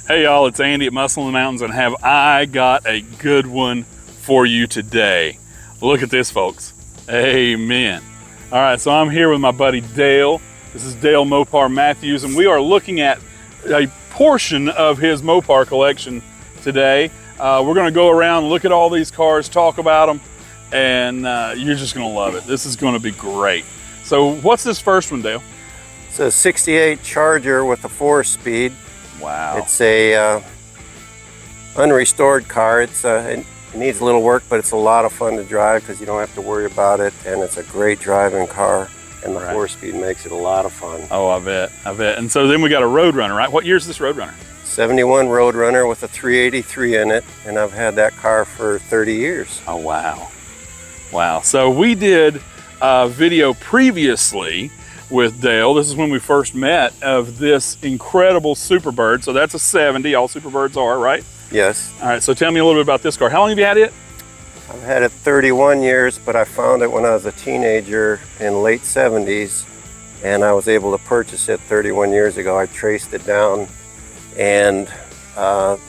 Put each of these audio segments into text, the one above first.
Hey y'all, it's Andy at Muscle in the Mountains, and have I got a good one for you today. Look at this, folks. Amen. All right, so I'm here with my buddy Dale. This is Dale Mopar Mathews, and we are looking at a portion of his Mopar collection today. We're gonna go around, look at all these cars, talk about them, and you're just gonna love it. This is gonna be great. So what's this first one, Dale? It's a 68 Charger with a 4-speed. Wow. It's a unrestored car. It needs a little work, but it's a lot of fun to drive because you don't have to worry about it, and it's a great driving car, and the 4-speed makes it a lot of fun. Oh, I bet. And so then we got a Roadrunner, right? What year is this Roadrunner? 71 Roadrunner with a 383 in it, and I've had that car for 30 years. Oh, wow. Wow. So we did a video previously with Dale. This is when we first met, of this incredible Superbird. So that's a 70, all Superbirds are, right? Yes. All right, so tell me a little bit about this car. How long have you had it? I've had it 31 years, but I found it when I was a teenager in late 70s, and I was able to purchase it 31 years ago. I traced it down and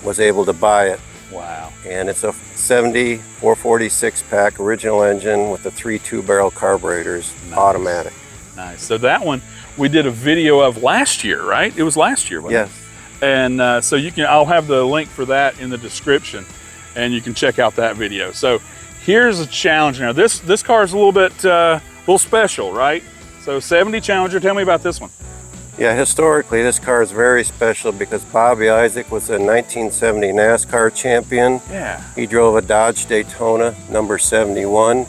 was able to buy it. Wow. And it's a 70 446 pack original engine with the 3 2-barrel carburetors, automatic. Nice. So that one we did a video of last year, right? It was last year, wasn't Yes. it? And so I'll have the link for that in the description, and you can check out that video. So here's a Challenger. Now this car is a little bit special, right? So 70 Challenger. Tell me about this one. Yeah, historically this car is very special because Bobby Isaac was a 1970 NASCAR champion. Yeah. He drove a Dodge Daytona number 71,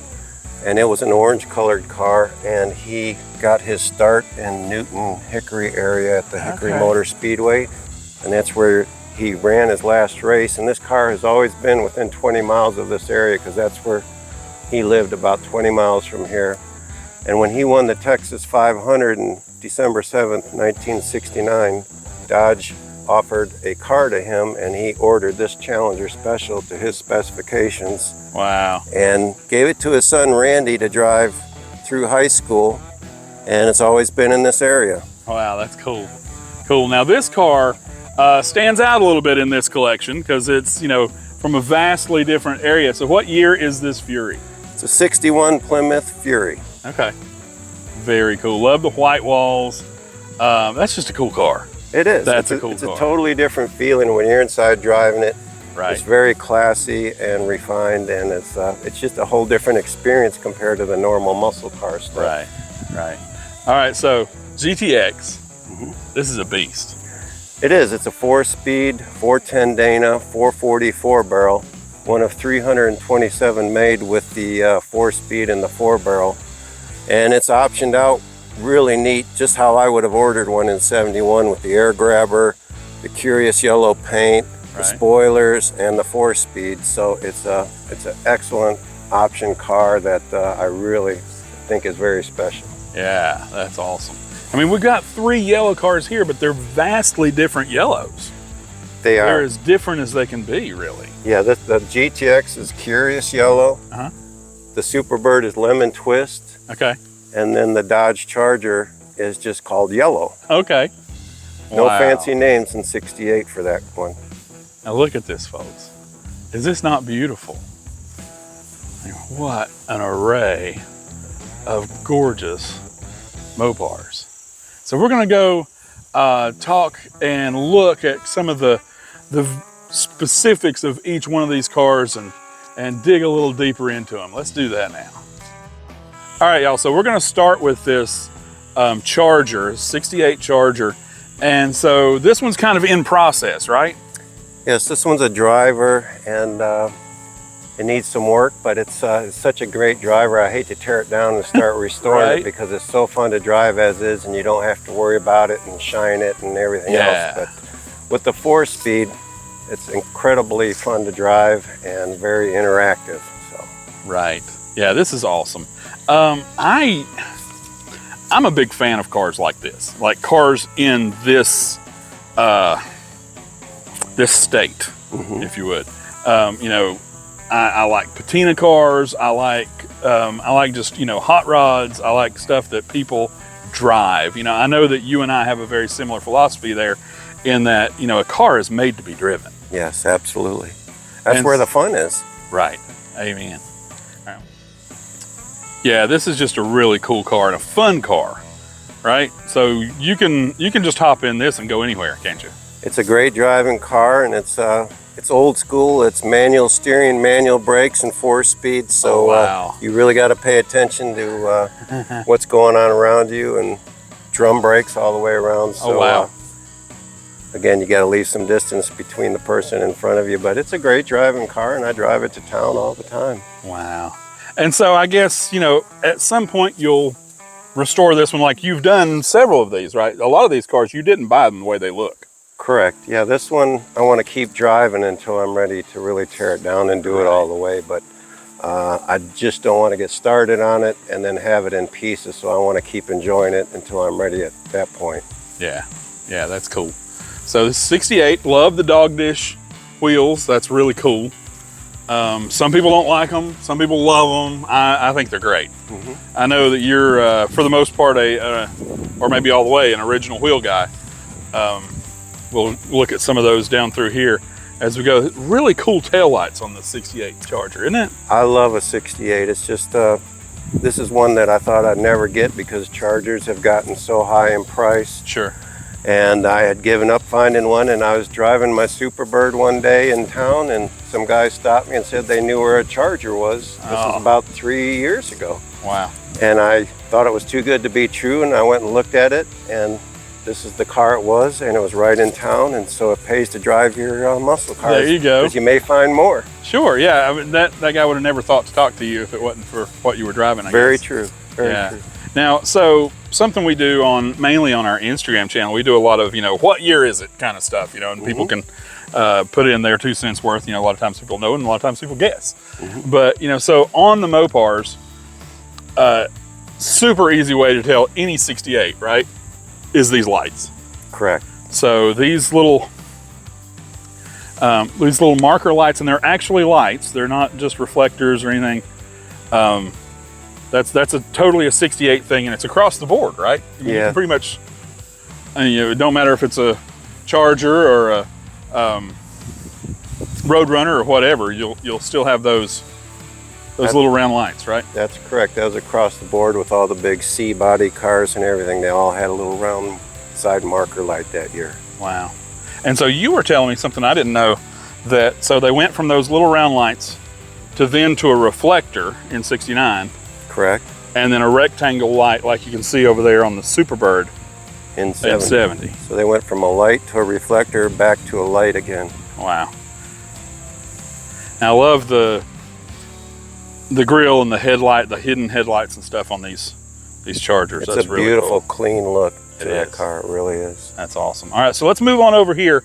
and it was an orange colored car, and he got his start in Newton Hickory area at the Hickory Motor Speedway, and that's where he ran his last race. And this car has always been within 20 miles of this area because that's where he lived, about 20 miles from here. And when he won the Texas 500 on December 7th, 1969, Dodge offered a car to him, and he ordered this Challenger Special to his specifications. Wow. And gave it to his son Randy to drive through high school, and it's always been in this area. Wow, that's cool. Cool. Now this car stands out a little bit in this collection because it's, from a vastly different area. So what year is this Fury? It's a 61 Plymouth Fury. Okay. Very cool. Love the white walls. That's just a cool car. It is. That's a cool car. It's a totally different feeling when you're inside driving it. Right. It's very classy and refined, and it's just a whole different experience compared to the normal muscle car stuff. Right. All right, so GTX, This is a beast. It is. It's a 4-speed, 410 Dana, 440 4-barrel, one of 327 made with the 4-speed and the 4-barrel. And it's optioned out really neat, just how I would have ordered one in 71, with the air grabber, the curious yellow paint, the spoilers, and the 4-speed. So it's an excellent option car that I really think is very special. Yeah, that's awesome. I mean, we've got 3 yellow cars here, but they're vastly different yellows. They are. They're as different as they can be, really. Yeah, the GTX is curious yellow. The Superbird is lemon twist. Okay. And then the Dodge Charger is just called yellow. Okay. No fancy names in 68 for that one. Now look at this, folks. Is this not beautiful? I mean, what an array of gorgeous Mopars. So we're gonna go talk and look at some of the specifics of each one of these cars and dig a little deeper into them. Let's do that now. All right, y'all, so we're gonna start with this Charger, 68 Charger. And so this one's kind of in process, right? Yes, this one's a driver, and it needs some work, but it's such a great driver. I hate to tear it down and start restoring it because it's so fun to drive as is, and you don't have to worry about it and shine it and everything else. But with the 4-speed, it's incredibly fun to drive and very interactive. So. Right. Yeah, this is awesome. I'm a big fan of cars like this, like cars in this this state, if you would. I like patina cars. I like just hot rods. I like stuff that people drive. I know that you and I have a very similar philosophy there, in that, you know, a car is made to be driven. Yes, absolutely. That's And where the fun is. Right. Amen. All right. Yeah, this is just a really cool car and a fun car, right? So you can just hop in this and go anywhere, can't you? It's a great driving car, and it's old school. It's manual steering, manual brakes, and 4-speed. So wow. You really got to pay attention to what's going on around you, and drum brakes all the way around. So, oh wow. Again, you got to leave some distance between the person in front of you, but it's a great driving car, and I drive it to town all the time. Wow. And so I guess, you know, at some point you'll restore this one, like you've done several of these, right? A lot of these cars, you didn't buy them the way they look. Correct. Yeah, this one I want to keep driving until I'm ready to really tear it down and do it all the way, but I just don't want to get started on it and then have it in pieces, so I want to keep enjoying it until I'm ready at that point. Yeah, yeah, that's cool. So this is 68, love the dog dish wheels, that's really cool. Some people don't like them, some people love them. I think they're great. Mm-hmm. I know that you're, for the most part, or maybe all the way, an original wheel guy. We'll look at some of those down through here as we go. Really cool taillights on the 68 Charger, isn't it? I love a 68. It's just, this is one that I thought I'd never get because Chargers have gotten so high in price. Sure. And I had given up finding one, and I was driving my Superbird one day in town, and some guys stopped me and said they knew where a Charger was. This was about 3 years ago. Wow. And I thought it was too good to be true, and I went and looked at it, and this is the car it was, and it was right in town, and so it pays to drive your muscle cars. There you go. Because you may find more. Sure, yeah. I mean, that guy would have never thought to talk to you if it wasn't for what you were driving, I Very guess. true. Very true. Now, so something we do mainly on our Instagram channel, we do a lot of, you know, what year is it kind of stuff, you know, and people can put in their 2 cents worth. You know, a lot of times people know and a lot of times people guess. But, you know, so on the Mopars, super easy way to tell any 68, right, is these lights. Correct. So these little marker lights, and they're actually lights. They're not just reflectors or anything. That's totally a 68 thing, and it's across the board, right? I mean, you can pretty much, you know, it don't matter if it's a Charger or a Roadrunner or whatever, you'll still have those little round lights, right? That's correct. That was across the board with all the big C-body cars and everything. They all had a little round side marker light that year. Wow. And so you were telling me something I didn't know, that so they went from those little round lights to a reflector in 69. Correct. And then a rectangle light like you can see over there on the Superbird in 70. So they went from a light to a reflector back to a light again. Wow. Now I love the grille and the headlight, the hidden headlights and stuff on these Chargers. It's That's a really beautiful, cool. Clean look to that car. It really is. That's awesome. All right, so let's move on over here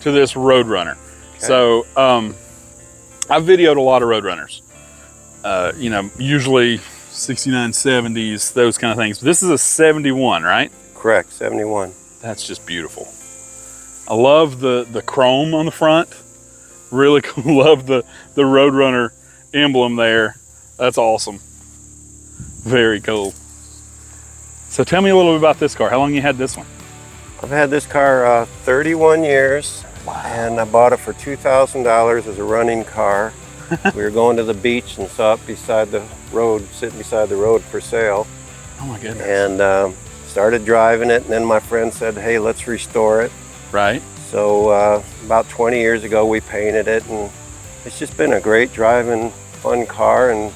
to this Roadrunner. Okay. So I've videoed a lot of Roadrunners. You know, usually 69, 70s, those kind of things. This is a 71, right? Correct, 71. That's just beautiful. I love the chrome on the front. Really cool. Love the Roadrunner emblem there. That's awesome. Very cool. So tell me a little bit about this car. How long you had this one? I've had this car 31 years. Wow. And I bought it for $2,000 as a running car. We were going to the beach and saw it beside the road, sitting beside the road for sale. Oh my goodness. And started driving it, and then my friend said, hey, let's restore it. Right. So about 20 years ago we painted it, and it's just been a great driving, fun car. And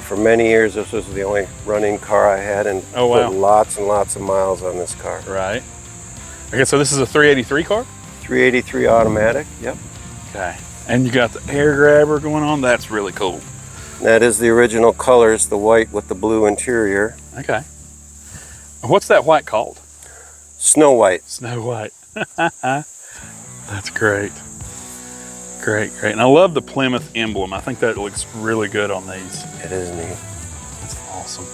for many years this was the only running car I had, and put lots and lots of miles on this car. Right. Okay, so this is a 383 car? 383 automatic, yep. Okay. And you got the air grabber going on. That's really cool. That is the original colors, the white with the blue interior. Okay. What's that white called? Snow White. Snow White. That's great. Great, great. And I love the Plymouth emblem. I think that looks really good on these. It is neat. That's awesome.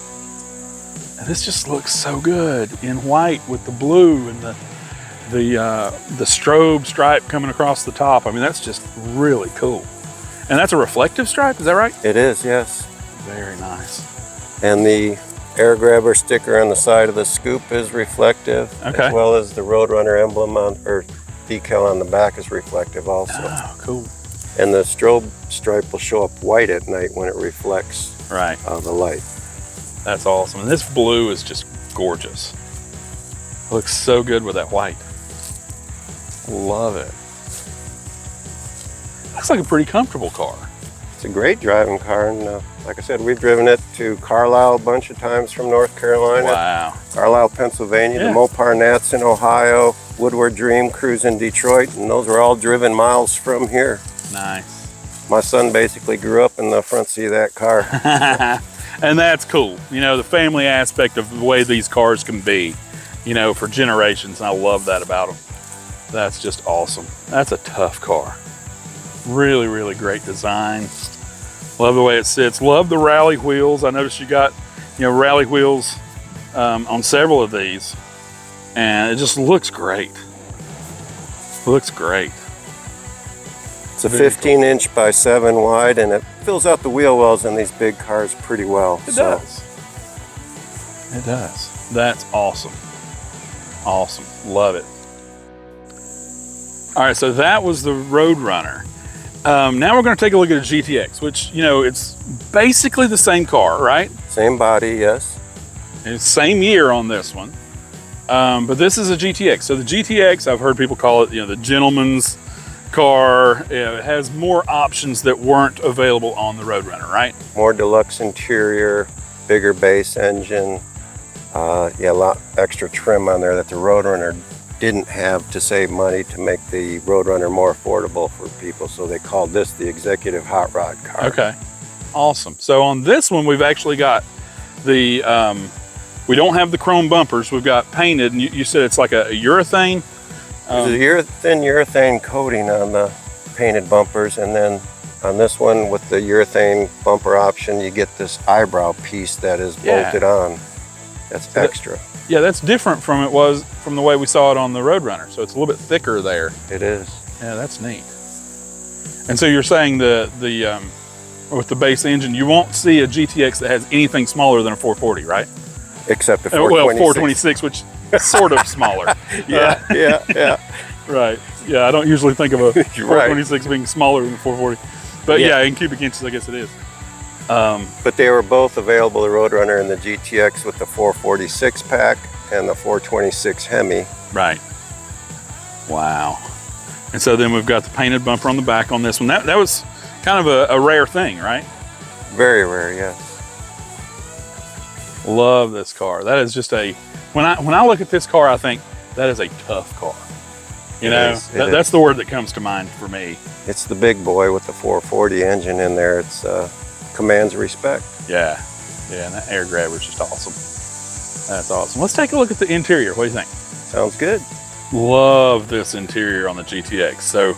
And this just looks so good in white with the blue and the strobe stripe coming across the top. I mean, that's just really cool. And that's a reflective stripe, is that right? It is, yes. Very nice. And the air grabber sticker on the side of the scoop is reflective, Okay. as well as the Roadrunner emblem or decal on the back is reflective also. Oh, cool. And the strobe stripe will show up white at night when it reflects Right. the light. That's awesome. And this blue is just gorgeous. Looks so good with that white. Love it. Looks like a pretty comfortable car. It's a great driving car, and like I said, we've driven it to Carlisle a bunch of times from North Carolina. Wow. Carlisle, Pennsylvania, Yeah. the Mopar Nats in Ohio, Woodward Dream Cruise in Detroit, and those were all driven miles from here. Nice. My son basically grew up in the front seat of that car. And that's cool. You know, the family aspect of the way these cars can be, you know, for generations. And I love that about them. That's just awesome. That's a tough car. Really, really great design. Love the way it sits. Love the rally wheels. I noticed you got, you know, rally wheels on several of these. And it just looks great. Looks great. It's a 15-inch by 7 wide, and it fills out the wheel wells in these big cars pretty well. It does. It does. That's awesome. Awesome. Love it. All right, so that was the Roadrunner. Now we're going to take a look at a GTX, which, you know, it's basically the same car, right? Same body, yes. It's same year on this one. But this is a GTX. So the GTX, I've heard people call it, you know, the gentleman's car. It has more options that weren't available on the Roadrunner, right? More deluxe interior, bigger base engine. Yeah, a lot extra trim on there that the Roadrunner didn't have to save money to make the Roadrunner more affordable for people. So they called this the executive hot rod car. Okay, awesome. So on this one, we've actually got the, we don't have the chrome bumpers. We've got painted, and you said it's like a urethane. There's a thin urethane coating on the painted bumpers, and then on this one with the urethane bumper option, you get this eyebrow piece that is bolted on. That's extra. Yeah, that's different from the way we saw it on the Roadrunner. So it's a little bit thicker there. It is. Yeah, that's neat. And so you're saying with the base engine, you won't see a GTX that has anything smaller than a 440, right? Except the 426. Well, 426, which is sort of smaller. Yeah. Right. Yeah, I don't usually think of a 426 being smaller than a 440. But yeah, in cubic inches, I guess it is. But they were both available, the Roadrunner and the GTX, with the 446 pack and the 426 Hemi. Right. Wow. And so then we've got the painted bumper on the back on this one. That was kind of a rare thing, right? Very rare, yes. Love this car. That is just when I look at this car, I think that is a tough car. You know, that's the word that comes to mind for me. It's the big boy with the 440 engine in there. It's commands respect. Yeah, and that air grabber is just awesome. That's awesome. Let's take a look at the interior. What do you think? Sounds good. Love this interior on the GTX. So,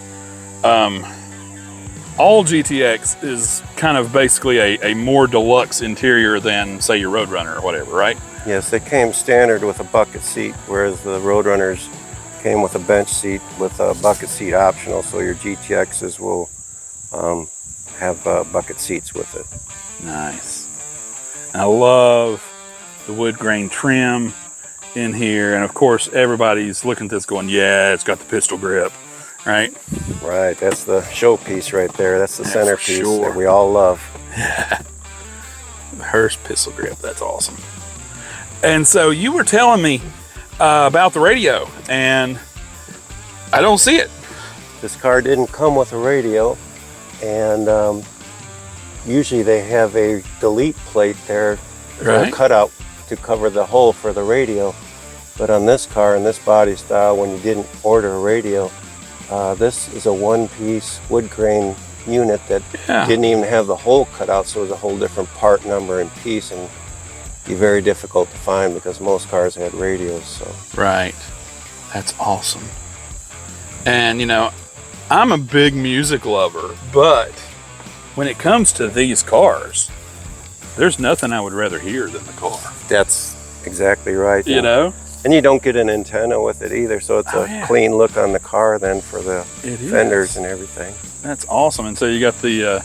all GTX is kind of basically a more deluxe interior than, say, your Roadrunner or whatever, right? Yes, they came standard with a bucket seat, whereas the Roadrunners came with a bench seat with a bucket seat optional, so your GTXs will have bucket seats with it. Nice. And I love the wood grain trim in here, and of course everybody's looking at this going, yeah, it's got the pistol grip, right? Right, that's the showpiece right there. That's the centerpiece sure. that we all love. The Hurst pistol grip, that's awesome. And so you were telling me about the radio, and I don't see it. This car didn't come with a radio, and usually they have a delete plate there, a cutout to cover the hole for the radio. But on this car, in this body style, when you didn't order a radio, this is a one-piece wood grain unit that didn't even have the hole cut out, so it was a whole different part number and piece, and be very difficult to find because most cars had radios. So right, that's awesome. And you know, I'm a big music lover, but when it comes to these cars, there's nothing I would rather hear than the car. that's exactly right. You know? And you don't get an antenna with it either, so it's a clean look on the car then for the fenders and everything. That's awesome. And so you got the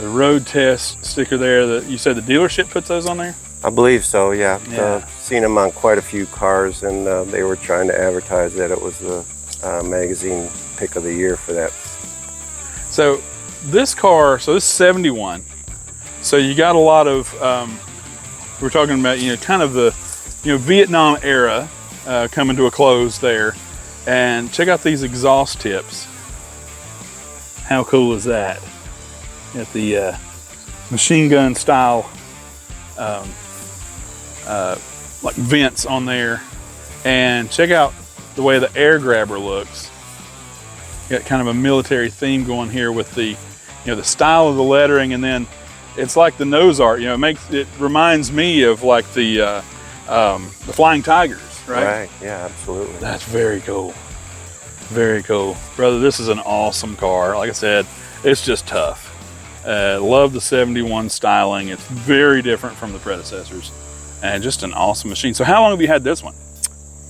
road test sticker there. That you said the dealership puts those on there? I believe so, yeah. Yeah. Seen him on quite a few cars, and they were trying to advertise that it was the magazine pick of the year for that. So this car, so this is 71. So you got a lot of, we're talking about, kind of the, Vietnam era coming to a close there. And check out these exhaust tips. How cool is that? Got the machine gun style like vents on there. And check out the way the air grabber looks. Got kind of a military theme going here with the, the style of the lettering, and then it's like the nose art. It reminds me of like the Flying Tigers, right? Right. Yeah, absolutely. That's very cool. Very cool, brother. This is an awesome car. Like I said, it's just tough. Love the 71 styling. It's very different from the predecessors, and just an awesome machine. So, how long have you had this one?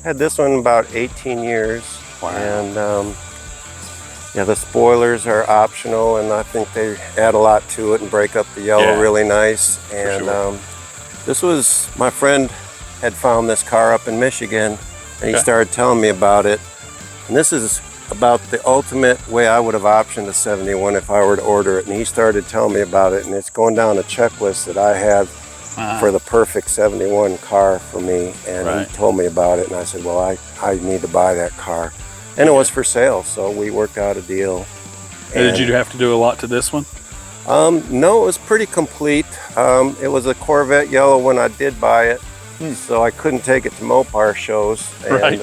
Had this one about 18 years. Wow. And yeah, the spoilers are optional, and I think they add a lot to it and break up the yellow really nice. And sure. This was, my friend had found this car up in Michigan, and he started telling me about it. And this is about the ultimate way I would have optioned a 71 if I were to order it. And he started telling me about it, and it's going down a checklist that I have for the perfect 71 car for me. And he told me about it, and I said, well, I need to buy that car. And it was for sale, so we worked out a deal. And did you have to do a lot to this one? No, it was pretty complete. It was a Corvette yellow when I did buy it, so I couldn't take it to Mopar shows. And,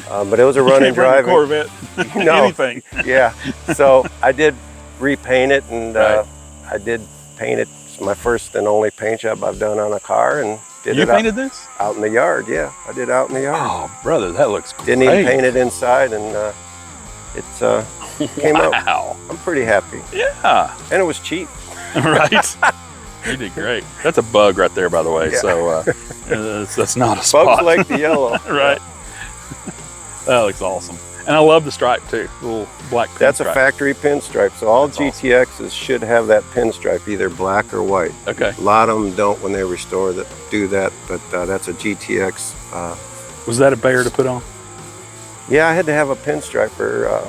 but it was a run and drive. Corvette, anything. Yeah, so I did repaint it, and I did paint it. It's my first and only paint job I've done on a car, and you painted this? Out in the yard, yeah. I did out in the yard. Oh, brother, that looks great. Didn't even paint it inside, and it came out. I'm pretty happy. Yeah. And it was cheap. Right. You did great. That's a bug right there, by the way. Yeah. So that's not a spot. Bugs like the yellow. Right. That looks awesome. And I love the stripe too, the little black pinstripe. That's a factory pinstripe. So all GTXs should have that pinstripe, either black or white. Okay. A lot of them don't when they restore that, do that, but that's a GTX. Was that a bear to put on? Yeah, I had to have a pinstriper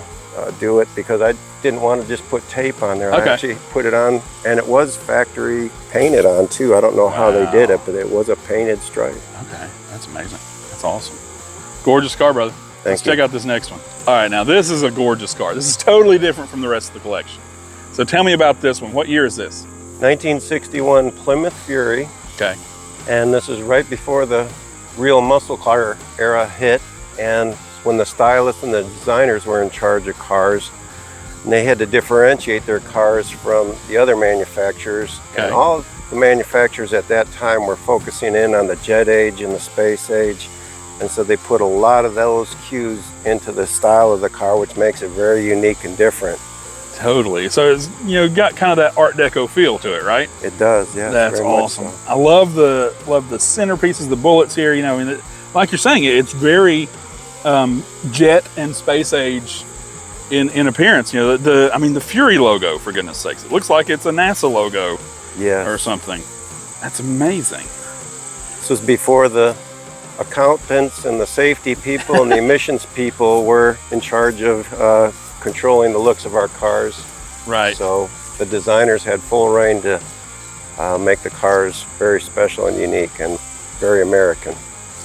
do it because I didn't want to just put tape on there. I actually put it on, and it was factory painted on too. I don't know how they did it, but it was a painted stripe. Okay, that's amazing. That's awesome. Gorgeous car, brother. Let's check out this next one. All right, now this is a gorgeous car. This is totally different from the rest of the collection. So tell me about this one. What year is this? 1961 Plymouth Fury. Okay. And this is right before the real muscle car era hit, and when the stylists and the designers were in charge of cars, and they had to differentiate their cars from the other manufacturers. And all the manufacturers at that time were focusing in on the jet age and the space age. And so they put a lot of those cues into the style of the car, which makes it very unique and different. Totally. So it's got kind of that Art Deco feel to it, right? It does, yeah. That's awesome. So. I love the centerpieces, the bullets here. Like you're saying, it's very jet and space age in appearance. The Fury logo, for goodness sakes, it looks like it's a NASA logo, or something. That's amazing. This was before the accountants and the safety people and the emissions people were in charge of controlling the looks of our cars. Right. So the designers had full reign to make the cars very special and unique and very American.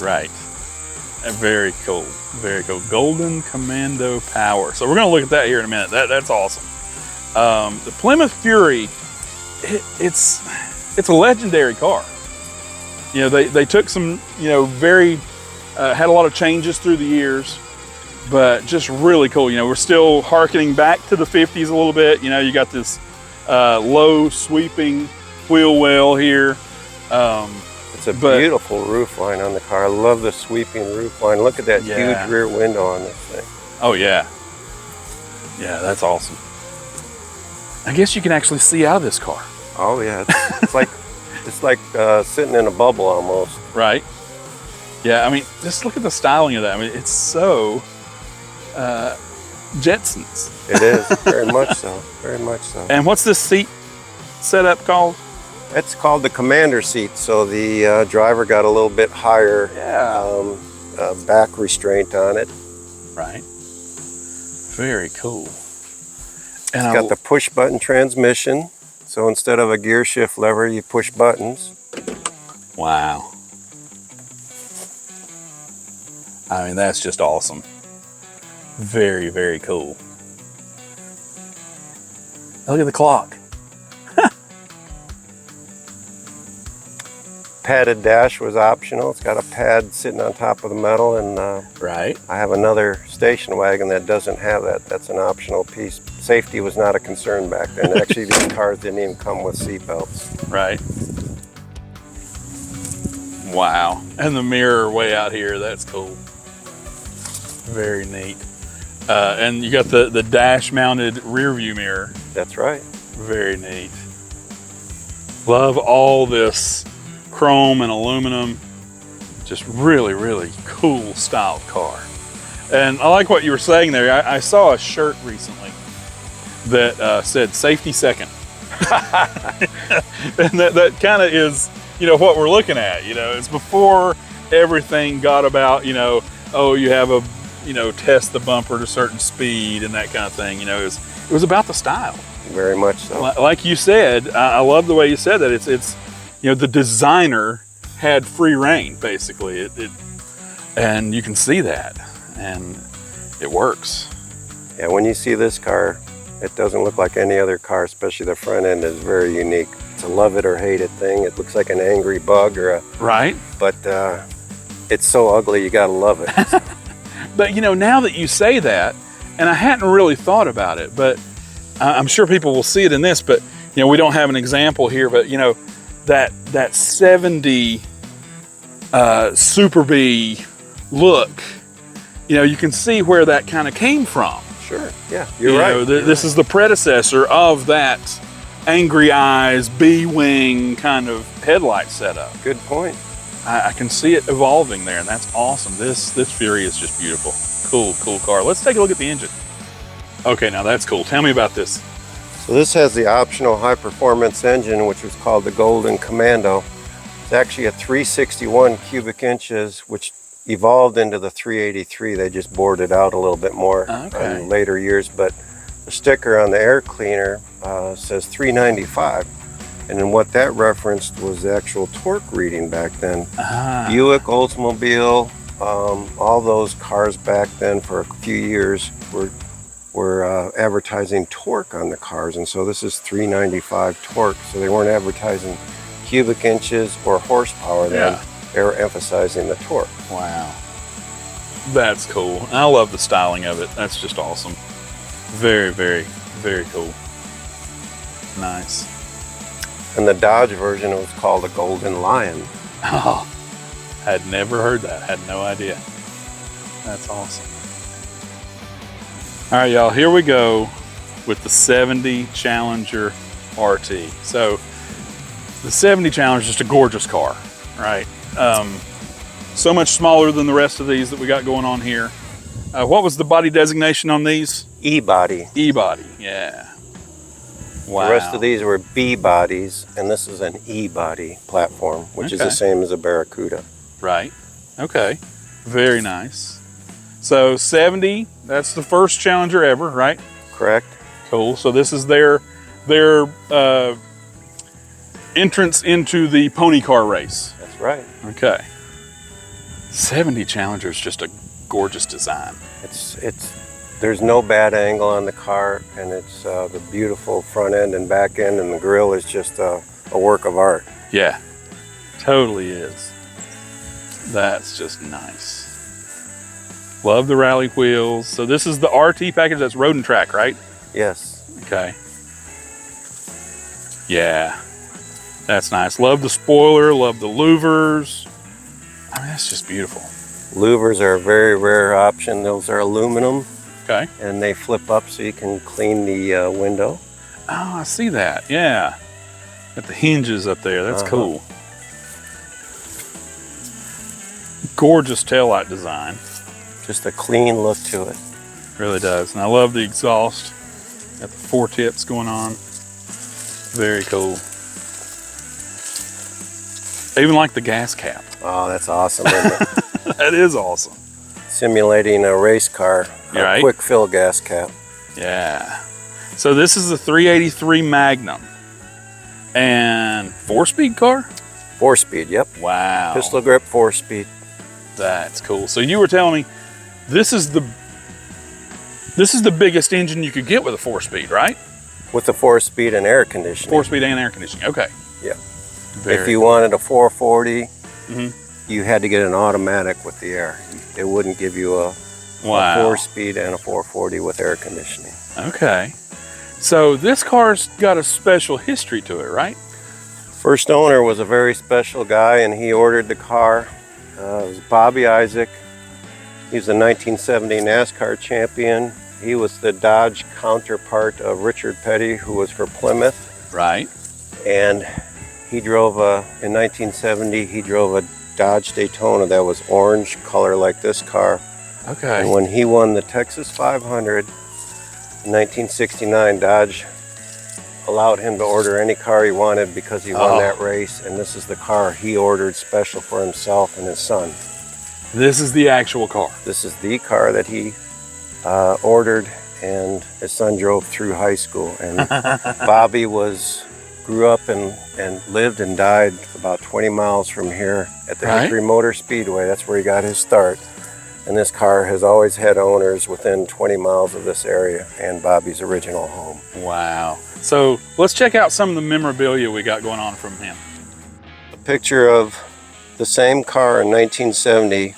Right. Very cool. Very cool. Golden Commando Power. So we're going to look at that here in a minute. That's awesome. The Plymouth Fury, it's a legendary car. They took some, very, had a lot of changes through the years, but just really cool. We're still hearkening back to the 50s a little bit. You got this low sweeping wheel well here. It's a beautiful roof line on the car. I love the sweeping roof line. Look at that huge rear window on this thing. Oh yeah. Yeah, that's awesome. I guess you can actually see out of this car. Oh yeah, it's like sitting in a bubble almost. Right. Yeah, just look at the styling of that. It's so Jetsons. It is, very much so, very much so. And what's this seat setup called? It's called the commander seat, so the driver got a little bit higher back restraint on it. Right. Very cool. And It's got the push button transmission, so instead of a gear shift lever, you push buttons. Wow. I mean, that's just awesome. Very, very cool. Look at the clock. Padded dash was optional. It's got a pad sitting on top of the metal, and Right. I have another station wagon that doesn't have that. That's an optional piece. Safety was not a concern back then. Actually, these cars didn't even come with seat belts. Right. Wow. And the mirror way out here, that's cool. Very neat. And you got the dash mounted rear view mirror. That's right. Very neat. Love all this chrome and aluminum. Just really, really cool styled car. And I like what you were saying there. I saw a shirt recently that said safety second. And that kind of is, you know, what we're looking at. You know, it's before everything got about, you know, oh, you have a, you know, test the bumper to a certain speed and that kind of thing. You know, it was about the style. Very much so. Like you said, I love the way you said that. It's you know, the designer had free reign, basically. And you can see that, and it works. Yeah, when you see this car, it doesn't look like any other car, especially the front end is very unique. It's a love it or hate it thing. It looks like an angry bug or a... Right. But it's so ugly, you gotta love it. But you know, now that you say that, and I hadn't really thought about it, but I'm sure people will see it in this, but you know, we don't have an example here, but you know, that 70 Super B look, you know, you can see where that kind of came from. Sure, yeah, you're right. This is the predecessor of that angry eyes, B-wing kind of headlight setup. Good point. I can see it evolving there, and that's awesome. This Fury is just beautiful. Cool car. Let's take a look at the engine. Okay, now that's cool. Tell me about this. So this has the optional high-performance engine, which was called the Golden Commando. It's actually a 361 cubic inches, which evolved into the 383. They just bored it out a little bit more in later years, but the sticker on the air cleaner says 395. And then what that referenced was the actual torque reading back then. Buick, Oldsmobile, all those cars back then for a few years were advertising torque on the cars, and so this is 395 torque. So they weren't advertising cubic inches or horsepower then. They were emphasizing the torque. Wow. That's cool. I love the styling of it. That's just awesome. Very, very, very cool. Nice. And the Dodge version was called the Golden Lion. Oh, had never heard that. Had no idea. That's awesome. All right, y'all, here we go with the 70 Challenger RT. So the 70 Challenger is just a gorgeous car, right? So much smaller than the rest of these that we got going on here. What was the body designation on these? E-body. E-body, yeah. Wow. The rest of these were B-bodies, and this is an E-body platform, which is the same as a Barracuda. Right, okay, very nice. So 70, that's the first Challenger ever, right? Correct. Cool, so this is their entrance into the pony car race. That's right. Okay. 70 Challenger is just a gorgeous design. There's no bad angle on the car, and it's the beautiful front end and back end, and the grille is just a work of art. Yeah, totally is. That's just nice. Love the rally wheels. So this is the RT package, that's road and track, right? Yes. Okay. Yeah, that's nice. Love the spoiler, love the louvers. I mean, that's just beautiful. Louvers are a very rare option. Those are aluminum. Okay. And they flip up so you can clean the window. Oh, I see that, yeah. Got the hinges up there, that's cool. Gorgeous taillight design. Just a clean look to it. Really does. And I love the exhaust. Got the 4 tips going on. Very cool. I even like the gas cap. Oh, that's awesome, isn't it? That is awesome. Simulating a race car, Right. quick fill gas cap. Yeah. So this is the 383 Magnum. And 4-speed car? 4-speed, yep. Wow. Pistol grip, 4-speed. That's cool. So you were telling me this is the biggest engine you could get with a 4-speed, right? With the 4-speed and air conditioning. 4-speed and air conditioning. Okay. Yeah. Very If you wanted a 440, Mhm. you had to get an automatic with the air. It wouldn't give you a Wow. 4-speed and a 440 with air conditioning. Okay. So this car's got a special history to it, right? First owner was a very special guy, and he ordered the car. It was Bobby Isaac. He was a 1970 NASCAR champion. He was the Dodge counterpart of Richard Petty, who was for Plymouth. Right. And he drove in 1970, he drove a Dodge Daytona that was orange color like this car. Okay. And when he won the Texas 500 in 1969, Dodge allowed him to order any car he wanted because he won that race. And this is the car he ordered special for himself and his son. This is the actual car. This is the car that he ordered, and his son drove through high school. And Bobby grew up and lived and died about 20 miles from here at the Right. Hickory Motor Speedway. That's where he got his start. And this car has always had owners within 20 miles of this area and Bobby's original home. Wow. So let's check out some of the memorabilia we got going on from him. A picture of the same car in 1970.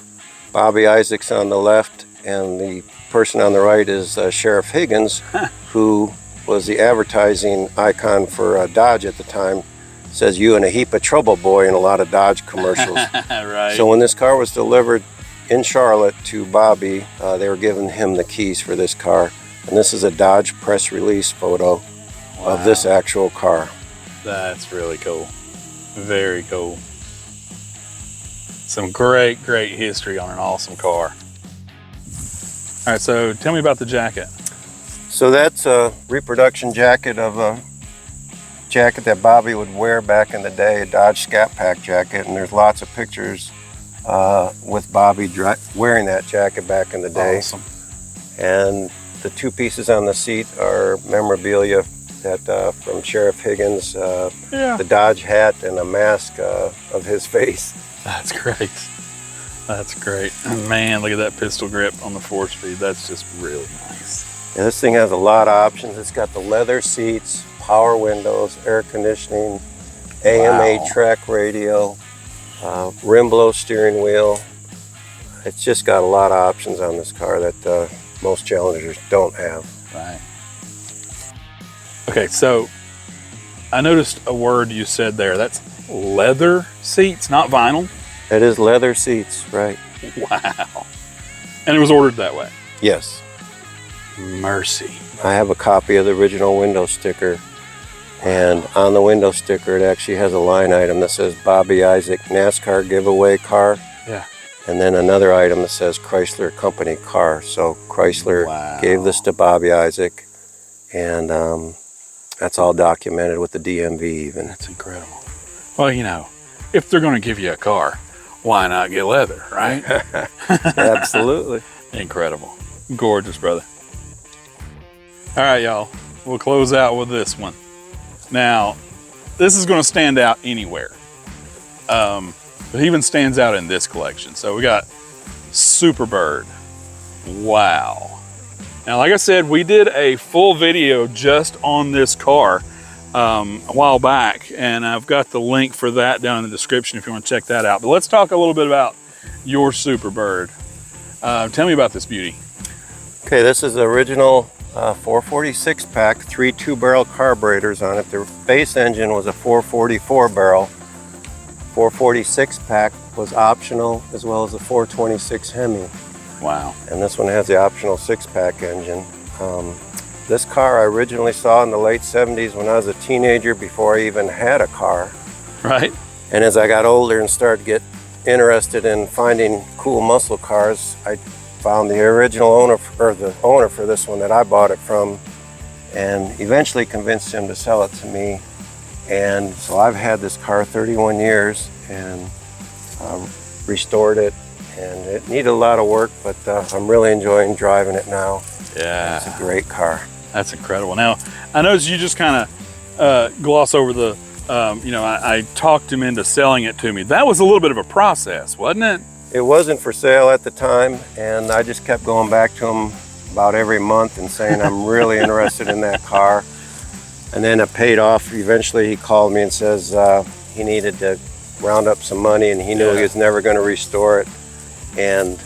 Bobby Isaac's on the left, and the person on the right is Sheriff Higgins, who was the advertising icon for Dodge at the time. Says "you in a heap of trouble, boy" in a lot of Dodge commercials. Right. So when this car was delivered in Charlotte to Bobby, they were giving him the keys for this car. And this is a Dodge press release photo of this actual car. That's really cool. Very cool. Some great history on an awesome car. All right, so tell me about the jacket. So that's a reproduction jacket of a jacket that Bobby would wear back in the day, a Dodge Scat Pack jacket, and there's lots of pictures with Bobby wearing that jacket back in the day. Awesome. And the two pieces on the seat are memorabilia that from Sheriff Higgins, the Dodge hat and a mask of his face. That's great. That's great. And man, look at that pistol grip on the 4-speed. That's just really nice. Yeah, this thing has a lot of options. It's got the leather seats, power windows, air conditioning, AMA track radio, rim blow steering wheel. It's just got a lot of options on this car that most Challengers don't have. Right. Okay, so I noticed a word you said there. That's leather seats, not vinyl. It is leather seats, right? Wow. And it was ordered that way. Yes. Mercy. I have a copy of the original window sticker, and on the window sticker it actually has a line item that says Bobby Isaac NASCAR giveaway car. Yeah. And then another item that says Chrysler company car. So Chrysler gave this to Bobby Isaac, and that's all documented with the DMV even. That's incredible. Well, you know, if they're going to give you a car, why not get leather, right? Absolutely. Incredible. Gorgeous, brother. All right, y'all. We'll close out with this one. Now, this is going to stand out anywhere. But it even stands out in this collection. So we got Superbird. Wow. Now, like I said, we did a full video just on this car a while back, and I've got the link for that down in the description if you want to check that out. But let's talk a little bit about your Superbird. Tell me about this beauty. Okay, this is the original 446 pack, 3 2-barrel carburetors on it. The base engine was a 444 barrel. 446 pack was optional, as well as a 426 Hemi. Wow. And this one has the optional 6-pack engine. This car I originally saw in the late 70s when I was a teenager, before I even had a car. Right. And as I got older and started to get interested in finding cool muscle cars, I found the original owner, or the owner for this one that I bought it from, and eventually convinced him to sell it to me. And so I've had this car 31 years, and restored it, and it needed a lot of work, but I'm really enjoying driving it now. Yeah. It's a great car. That's incredible. Now, I noticed you just kind of gloss over the, I talked him into selling it to me. That was a little bit of a process, wasn't it? It wasn't for sale at the time, and I just kept going back to him about every month and saying I'm really interested in that car. And then it paid off. Eventually he called me and says he needed to round up some money, and he knew he was never going to restore it, and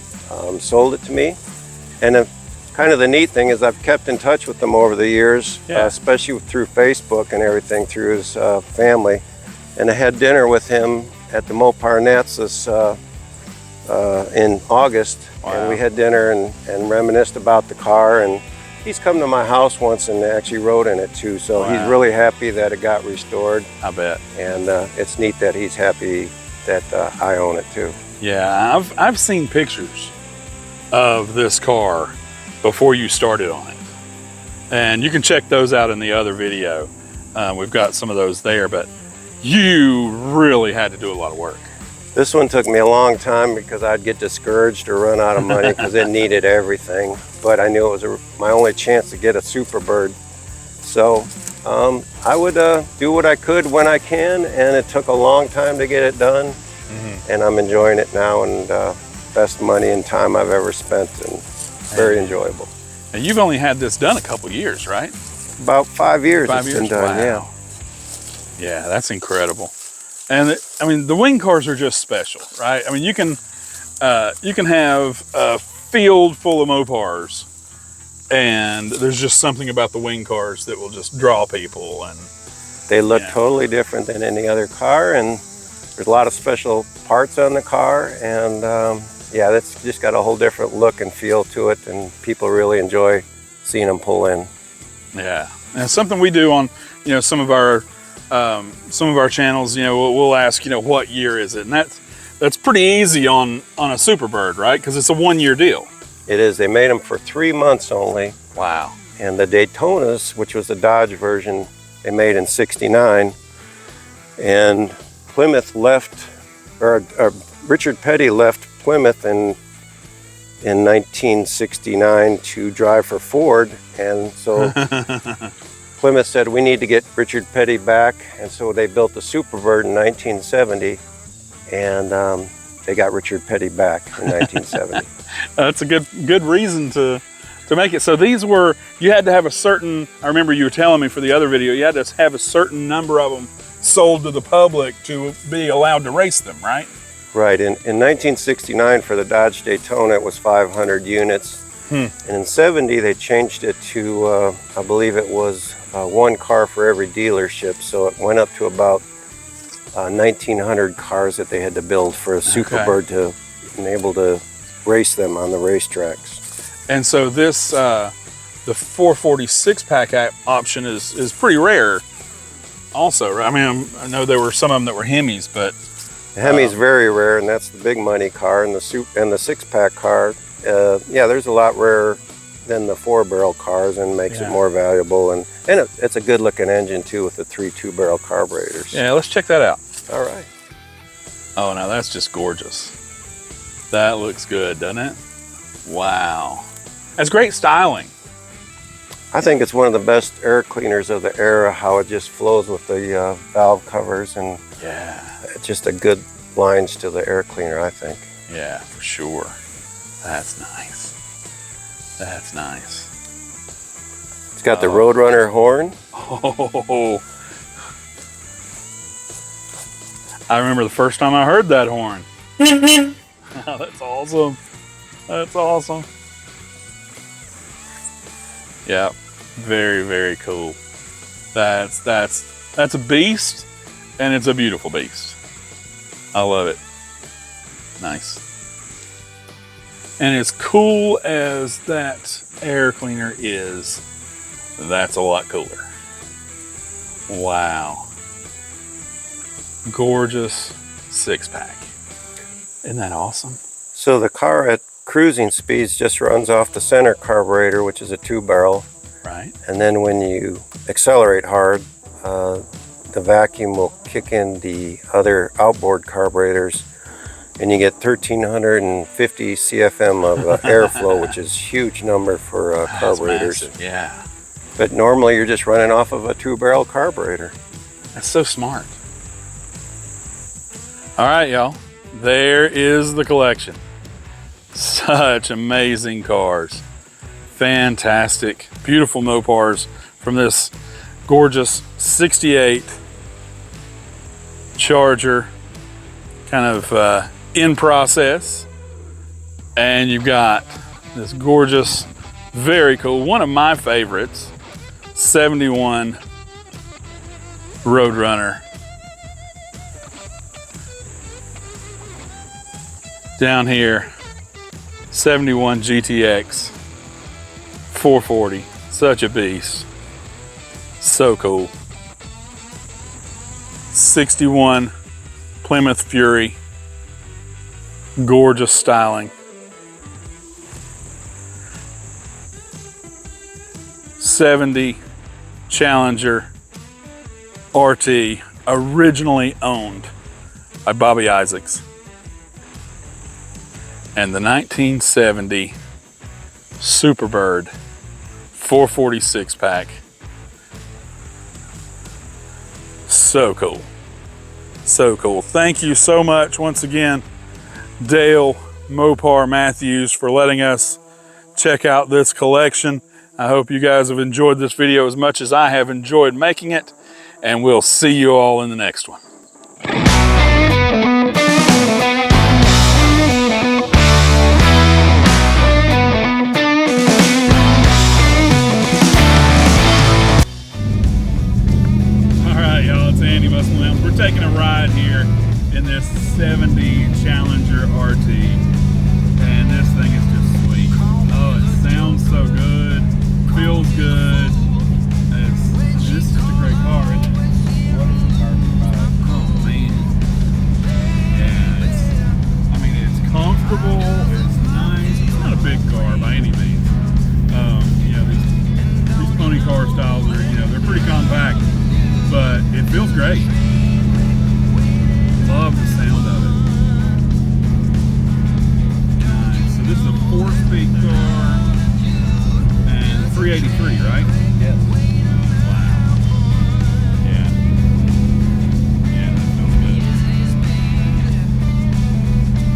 sold it to me. And kind of the neat thing is I've kept in touch with him over the years, especially through Facebook and everything, through his family. And I had dinner with him at the Mopar Nets in August. Wow. And we had dinner and reminisced about the car. And he's come to my house once and actually rode in it too. So he's really happy that it got restored. I bet. And it's neat that he's happy that I own it too. Yeah, I've seen pictures of this car before you started on it, and you can check those out in the other video. We've got some of those there, but you really had to do a lot of work. This one took me a long time because I'd get discouraged or run out of money because it needed everything, but I knew it was my only chance to get a Superbird. So I would do what I could when I can, and it took a long time to get it done. And I'm enjoying it now, and best money and time I've ever spent, and very enjoyable. And you've only had this done a couple years, right? About 5 years. 5 it's years, been done. wow. Yeah, that's incredible. And I mean, the wing cars are just special, right? I mean, you can have a field full of Mopars, and there's just something about the wing cars that will just draw people. And they look totally different than any other car, and there's a lot of special parts on the car, and yeah, that's just got a whole different look and feel to it, and people really enjoy seeing them pull in. Yeah, and it's something we do on, some of our channels. We'll ask, what year is it, and that's pretty easy on a Superbird, right? Because it's a 1-year deal. It is. They made them for 3 months only. Wow. And the Daytonas, which was the Dodge version, they made in '69, and Plymouth left, or Richard Petty left Plymouth in 1969 to drive for Ford, and so Plymouth said we need to get Richard Petty back, and so they built the Superbird in 1970, and they got Richard Petty back in 1970. That's a good reason to make it. So these were, you had to have a certain, I remember you were telling me for the other video, you had to have a certain number of them sold to the public to be allowed to race them, right? Right. In 1969 for the Dodge Daytona, it was 500 units. And in '70 they changed it to, I believe it was one car for every dealership. So it went up to about 1,900 cars that they had to build for a Superbird to enable to race them on the racetracks. And so this, the 446 pack option is pretty rare also, right? I mean, I know there were some of them that were Hemis, but the Hemi's very rare, and that's the big money car. And the 6-pack car, yeah, there's a lot rarer than the 4-barrel cars, and makes it more valuable. And it's a good-looking engine too, with the 3 2-barrel carburetors. Yeah, let's check that out. All right. Oh, now that's just gorgeous. That looks good, doesn't it? Wow, that's great styling. I think it's one of the best air cleaners of the era, how it just flows with the valve covers, and it's just a good lines to the air cleaner, I think. Yeah, for sure. That's nice. That's nice. It's got the Roadrunner horn. Oh, I remember the first time I heard that horn. Oh, that's awesome. That's awesome. Yeah, very, very cool. That's a beast, and it's a beautiful beast. I love it. Nice. And as cool as that air cleaner is, that's a lot cooler. Wow. Gorgeous 6-pack. Isn't that awesome? So the car at cruising speeds just runs off the center carburetor, which is a 2-barrel. Right. And then when you accelerate hard, the vacuum will kick in the other outboard carburetors, and you get 1,350 CFM of airflow, which is a huge number for carburetors. Massive, yeah. But normally you're just running off of a 2-barrel carburetor. That's so smart. All right, y'all. There is the collection. Such amazing cars. Fantastic, beautiful Mopars from this gorgeous 68 Charger, kind of in process. And you've got this gorgeous, very cool, one of my favorites, 71 Roadrunner. Down here, 71 GTX 440, such a beast, so cool. 61 Plymouth Fury, gorgeous styling. 70 Challenger RT, originally owned by Bobby Isaacs. And the 1970 Superbird 446 pack. So cool. So cool. Thank you so much once again, Dale Mopar Mathews, for letting us check out this collection. I hope you guys have enjoyed this video as much as I have enjoyed making it, and we'll see you all in the next one. We're taking a ride here in this 70 Challenger RT, and this thing is just sweet. Oh, it sounds so good, feels good. This is a great car, isn't it? What is the car about? Oh man, yeah. I mean, it's comfortable. It's nice. It's not a big car by any means. You know, these pony car styles are, you know, they're pretty compact, but it feels great. Love the sound of it. Nice. So this is a 4-speed car and 383, right? Yes.